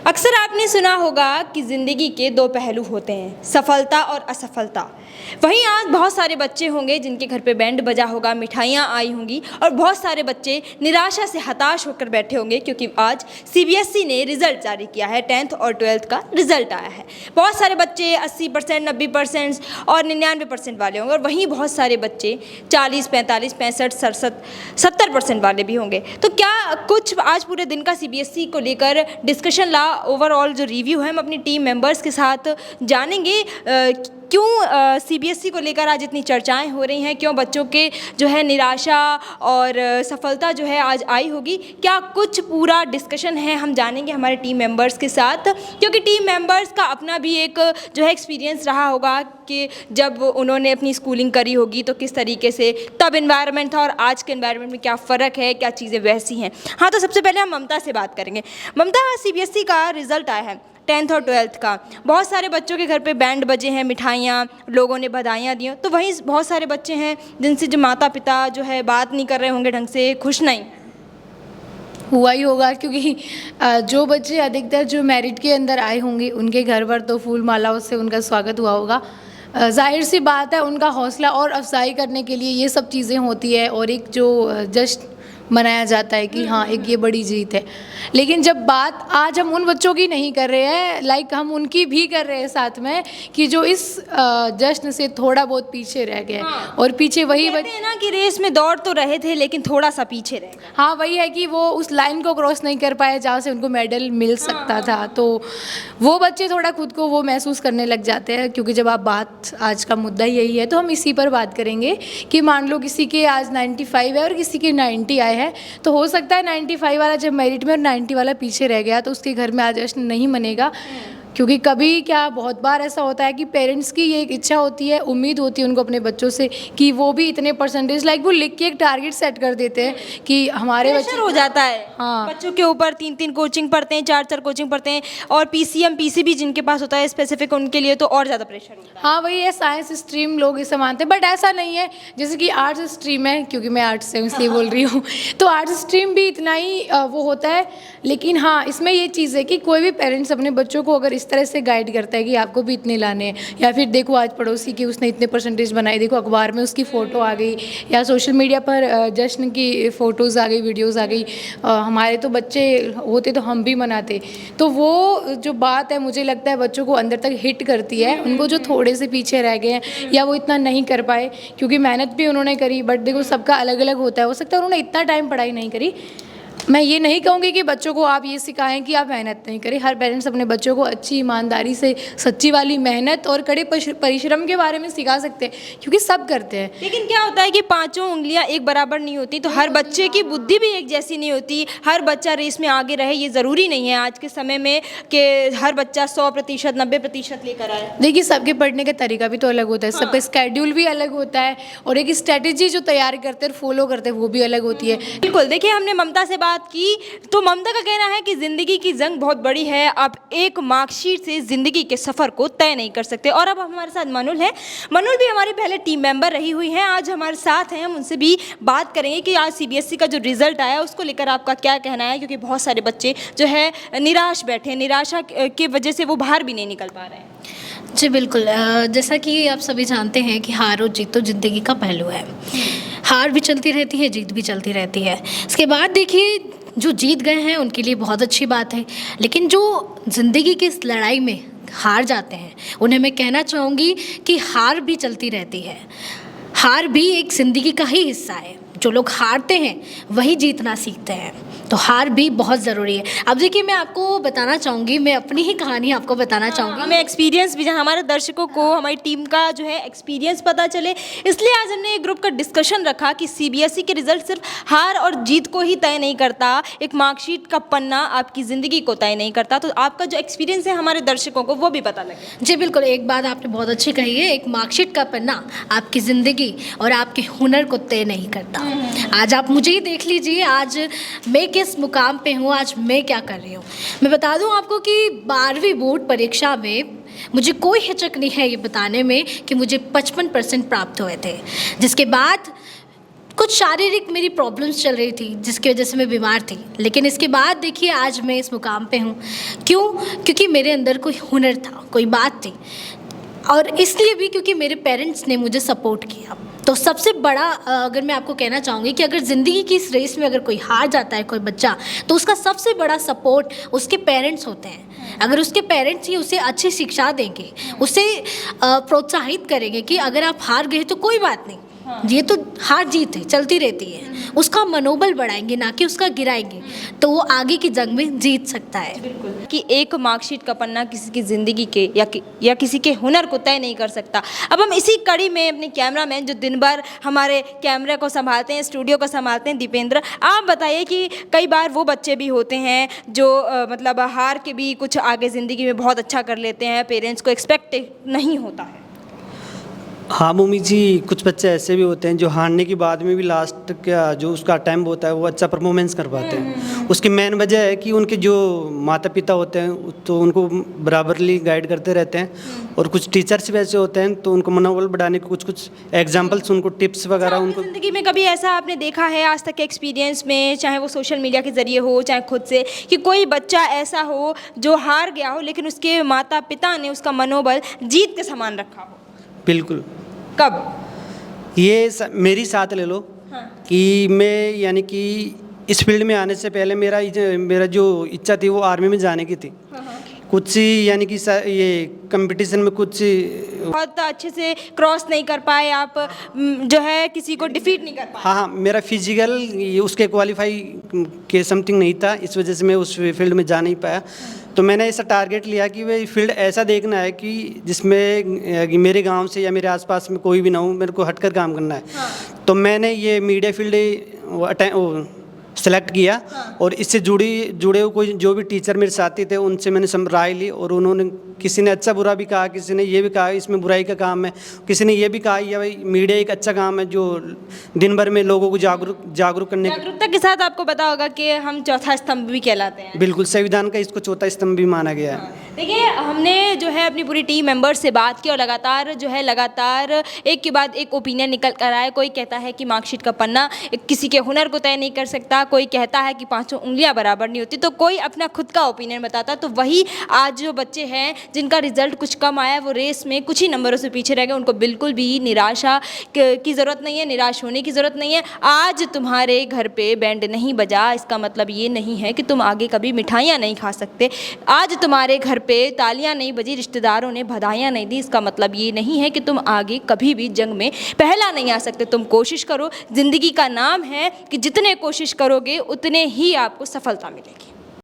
अक्सर आपने सुना होगा कि ज़िंदगी के दो पहलू होते हैं, सफलता और असफलता। वहीं आज बहुत सारे बच्चे होंगे जिनके घर पे बैंड बजा होगा, मिठाइयाँ आई होंगी और बहुत सारे बच्चे निराशा से हताश होकर बैठे होंगे क्योंकि आज सीबीएसई ने रिज़ल्ट जारी किया है। 10th और 12th का रिज़ल्ट आया है। बहुत सारे बच्चे 80%, 90% और 99% वाले होंगे और वहीं बहुत सारे बच्चे 40, 45, 65, 67, 70% वाले भी होंगे। तो क्या कुछ आज पूरे दिन का सीबीएसई को लेकर डिस्कशन ला, ओवरऑल जो रिव्यू है हम अपनी टीम मेंबर्स के साथ जानेंगे। क्यों सीबीएसई को लेकर आज इतनी चर्चाएं हो रही हैं, क्यों बच्चों के जो है निराशा और सफलता जो है आज आई होगी, क्या कुछ पूरा डिस्कशन है हम जानेंगे हमारे टीम मेंबर्स के साथ। क्योंकि टीम मेंबर्स का अपना भी एक जो है एक्सपीरियंस रहा होगा कि जब उन्होंने अपनी स्कूलिंग करी होगी तो किस तरीके से तब एनवायरनमेंट था और आज के एनवायरनमेंट में क्या फ़र्क है, क्या चीज़ें वैसी हैं। हाँ, तो सबसे पहले हम ममता से बात करेंगे। ममता, सीबीएसई का रिज़ल्ट आया है 10th और 12th का। बहुत सारे बच्चों के घर पे बैंड बजे हैं, मिठाइयाँ, लोगों ने बधाइयाँ दी। तो वहीं बहुत सारे बच्चे हैं जिनसे जो माता पिता जो है बात नहीं कर रहे होंगे ढंग से, खुश नहीं। हुआ ही होगा क्योंकि जो बच्चे अधिकतर जो मेरिट के अंदर आए होंगे उनके घर पर तो फूल मालाओं से उनका स्वागत हुआ होगा। जाहिर सी बात है, उनका हौसला और अफजाई करने के लिए ये सब चीज़ें होती है और एक जो जश्न मनाया जाता है कि हाँ एक ये बड़ी जीत है। लेकिन जब बात आज हम उन बच्चों की नहीं कर रहे हैं, लाइक हम उनकी भी कर रहे हैं साथ में, कि जो इस जश्न से थोड़ा बहुत पीछे रह गए। हाँ। और पीछे वही कहते हैं ना कि रेस में दौड़ तो रहे थे लेकिन थोड़ा सा पीछे रह गए। हाँ, वही है कि वो उस लाइन को क्रॉस नहीं कर पाए जहाँ से उनको मेडल मिल सकता था। तो वो बच्चे थोड़ा खुद को वो महसूस करने लग जाते हैं। क्योंकि जब आप बात, आज का मुद्दा यही है तो हम इसी पर बात करेंगे कि मान लो किसी के आज 95 है और किसी के 90 आए हैं, तो हो सकता है 95 वाला जब मेरिट में और 90 वाला पीछे रह गया तो उसके घर में आज जश्न नहीं मनेगा। क्योंकि कभी क्या बहुत बार ऐसा होता है कि पेरेंट्स की ये एक इच्छा होती है, उम्मीद होती है उनको अपने बच्चों से कि वो भी इतने परसेंटेज, लाइक वो लिख के एक टारगेट सेट कर देते हैं कि हमारे बच्चे हो जाता है। हाँ, बच्चों के ऊपर 3-3 कोचिंग पढ़ते हैं, 4-4 कोचिंग पढ़ते हैं और पीसीएम पीसीबी जिनके पास होता है स्पेसिफिक, उनके लिए तो और ज़्यादा प्रेशर होता है। हाँ, वही है, साइंस स्ट्रीम लोग इसे मानते हैं, बट ऐसा नहीं है। जैसे कि आर्ट्स स्ट्रीम है, क्योंकि मैं आर्ट्स से इसलिए बोल रही हूँ, तो आर्ट्स स्ट्रीम भी इतना ही वो होता है। लेकिन हाँ, इसमें ये चीज़ है कि कोई भी पेरेंट्स अपने बच्चों को अगर इस तरह से गाइड करता है कि आपको भी इतने लाने हैं, या फिर देखो आज पड़ोसी की उसने इतने परसेंटेज बनाए, देखो अखबार में उसकी फ़ोटो आ गई, या सोशल मीडिया पर जश्न की फ़ोटोज़ आ गई, वीडियोज़ आ गई, हमारे तो बच्चे होते तो हम भी मनाते। तो वो जो बात है मुझे लगता है बच्चों को अंदर तक हिट करती है, उनको जो थोड़े से पीछे रह गए हैं या वो इतना नहीं कर पाए, क्योंकि मेहनत भी उन्होंने करी, बट देखो सबका अलग अलग होता है। हो सकता है उन्होंने इतना टाइम पढ़ाई नहीं करी। मैं ये नहीं कहूँगी कि बच्चों को आप ये सिखाएं कि आप मेहनत नहीं करें। हर पेरेंट्स अपने बच्चों को अच्छी ईमानदारी से सच्ची वाली मेहनत और कड़े परिश्रम के बारे में सिखा सकते हैं, क्योंकि सब करते हैं। लेकिन क्या होता है कि पांचों उंगलियां एक बराबर नहीं होती, तो हर बच्चे की बुद्धि भी एक जैसी नहीं होती। हर बच्चा रेस में आगे रहे ये ज़रूरी नहीं है आज के समय में कि हर बच्चा 100%, 90% लेकर आए। देखिए, सबके पढ़ने का तरीका भी तो अलग होता है, सबका स्केड्यूल भी अलग होता है और एक स्ट्रेटेजी जो तैयार करते हैं फॉलो करते हैं वो भी अलग होती है। बिल्कुल, देखिए हमने ममता से बात की तो ममता का कहना है कि ज़िंदगी की जंग बहुत बड़ी है, आप एक मार्कशीट से ज़िंदगी के सफ़र को तय नहीं कर सकते। और अब हमारे साथ मनुल है। मनुल भी हमारी पहले टीम मेंबर रही हुई हैं, आज हमारे साथ हैं। हम उनसे भी बात करेंगे कि आज सीबीएसई का जो रिज़ल्ट आया उसको लेकर आपका क्या कहना है, क्योंकि बहुत सारे बच्चे जो है निराश बैठे हैं, निराशा की वजह से वो बाहर भी नहीं निकल पा रहे हैं। जी बिल्कुल, जैसा कि आप सभी जानते हैं कि हार और जीत तो ज़िंदगी का पहलू है। हार भी चलती रहती है, जीत भी चलती रहती है। इसके बाद देखिए, जो जीत गए हैं उनके लिए बहुत अच्छी बात है, लेकिन जो ज़िंदगी की इस लड़ाई में हार जाते हैं उन्हें मैं कहना चाहूँगी कि हार भी चलती रहती है। हार भी एक ज़िंदगी का ही हिस्सा है। जो लोग हारते हैं वही जीतना सीखते हैं, तो हार भी बहुत ज़रूरी है। अब देखिए, मैं आपको बताना चाहूँगी, मैं अपनी ही कहानी आपको बताना चाहूँगी। हमें एक्सपीरियंस भी, जहाँ हमारे दर्शकों को हमारी टीम का जो है एक्सपीरियंस पता चले, इसलिए आज हमने एक ग्रुप का डिस्कशन रखा कि सीबीएसई के रिजल्ट सिर्फ हार और जीत को ही तय नहीं करता, एक मार्कशीट का पन्ना आपकी ज़िंदगी को तय नहीं करता। तो आपका जो एक्सपीरियंस है हमारे दर्शकों को वो भी पता लगे। जी बिल्कुल, एक बात आपने बहुत अच्छी कही है, एक मार्कशीट का पन्ना आपकी ज़िंदगी और आपके हुनर को तय नहीं करता। आज आप मुझे ही देख लीजिए, आज मैं किस मुकाम पे हूँ, आज मैं क्या कर रही हूँ। मैं बता दूँ आपको कि 12वीं बोर्ड परीक्षा में मुझे कोई हिचक नहीं है ये बताने में कि मुझे 55% प्राप्त हुए थे, जिसके बाद कुछ शारीरिक मेरी प्रॉब्लम्स चल रही थी जिसकी वजह से मैं बीमार थी, लेकिन इसके बाद देखिए आज मैं इस मुकाम पे हूँ। क्यों? क्योंकि मेरे अंदर कोई हुनर था, कोई बात थी, और इसलिए भी क्योंकि मेरे पेरेंट्स ने मुझे सपोर्ट किया। तो सबसे बड़ा अगर मैं आपको कहना चाहूँगी कि अगर ज़िंदगी की इस रेस में अगर कोई हार जाता है कोई बच्चा, तो उसका सबसे बड़ा सपोर्ट उसके पेरेंट्स होते हैं। अगर उसके पेरेंट्स ही उसे अच्छी शिक्षा देंगे, उसे प्रोत्साहित करेंगे कि अगर आप हार गए तो कोई बात नहीं, ये तो हार जीत है, चलती रहती है, उसका मनोबल बढ़ाएंगे ना कि उसका गिराएंगे, तो वो आगे की जंग में जीत सकता है। बिल्कुल कि एक मार्कशीट का पन्ना किसी की ज़िंदगी के या किसी के हुनर को तय नहीं कर सकता। अब हम इसी कड़ी में अपने कैमरामैन जो दिन भर हमारे कैमरे को संभालते हैं, स्टूडियो को संभालते हैं, दीपेंद्र, आप बताइए कि कई बार वो बच्चे भी होते हैं जो मतलब हार के भी कुछ आगे ज़िंदगी में बहुत अच्छा कर लेते हैं, पेरेंट्स को एक्सपेक्ट नहीं होता है। हाँ मोमी जी, कुछ बच्चे ऐसे भी होते हैं जो हारने के बाद में भी लास्ट का जो उसका अटैम्प्ट होता है वो अच्छा परफॉर्मेंस कर पाते हैं। उसकी मेन वजह है कि उनके जो माता पिता होते हैं तो उनको बराबरली गाइड करते रहते हैं, और कुछ टीचर्स भी ऐसे होते हैं तो उनको मनोबल बढ़ाने के कुछ एग्जाम्पल्स, उनको टिप्स वगैरह उनको। ज़िंदगी में कभी ऐसा आपने देखा है आज तक के एक्सपीरियंस में, चाहे वो सोशल मीडिया के ज़रिए हो चाहे खुद से, कि कोई बच्चा ऐसा हो जो हार गया हो लेकिन उसके माता पिता ने उसका मनोबल जीत के समान रखा हो? बिल्कुल। कब? ये मेरी साथ ले लो। हाँ। कि मैं यानी कि इस फील्ड में आने से पहले मेरा जो इच्छा थी वो आर्मी में जाने की थी। कुछ यानी कि ये कंपटीशन में कुछ बहुत अच्छे से क्रॉस नहीं कर पाए आप, जो है किसी को डिफीट नहीं कर पाए। हाँ, मेरा फिजिकल उसके क्वालिफाई के समथिंग नहीं था, इस वजह से मैं उस फील्ड में जा नहीं पाया। तो मैंने ऐसा टारगेट लिया कि वह फील्ड ऐसा देखना है कि जिसमें मेरे गांव से या मेरे आसपास में कोई भी ना हो, मेरे को हटकर काम करना है। हाँ। तो मैंने ये मीडिया फील्ड सेलेक्ट किया। हाँ। और इससे जुड़े हुए कोई जो भी टीचर मेरे साथी थे उनसे मैंने राय ली, और उन्होंने किसी ने अच्छा बुरा भी कहा, किसी ने ये भी कहा इसमें बुराई का काम है, किसी ने ये भी कहा या भाई मीडिया एक अच्छा काम है जो दिन भर में लोगों को जागरूक करने जागरूकता के साथ आपको पता होगा कि हम चौथा स्तंभ भी कहलाते हैं। बिल्कुल, संविधान का इसको चौथा स्तंभ भी माना गया है। हाँ। देखिए, हमने जो है अपनी पूरी टीम मेंबर्स से बात की और लगातार एक के बाद एक ओपिनियन निकल कर आया। कोई कहता है कि मार्कशीट का पन्ना किसी के हुनर को तय नहीं कर सकता, कोई कहता है कि पांचों उंगलियां बराबर नहीं होती, तो कोई अपना खुद का ओपिनियन बताता। तो वही आज जो बच्चे हैं जिनका रिजल्ट कुछ कम आया, वो रेस में कुछ ही नंबरों से पीछे रह गए, उनको बिल्कुल भी निराशा की ज़रूरत नहीं है, निराश होने की ज़रूरत नहीं है। आज तुम्हारे घर पे बैंड नहीं बजा, इसका मतलब ये नहीं है कि तुम आगे कभी मिठाइयाँ नहीं खा सकते। आज तुम्हारे घर पे तालियां नहीं बजी, रिश्तेदारों ने बधाइयाँ नहीं दी, इसका मतलब ये नहीं है कि तुम आगे कभी भी जंग में पहला नहीं आ सकते। तुम कोशिश करो, ज़िंदगी का नाम है कि जितने कोशिश करोगे उतने ही आपको सफलता मिलेगी।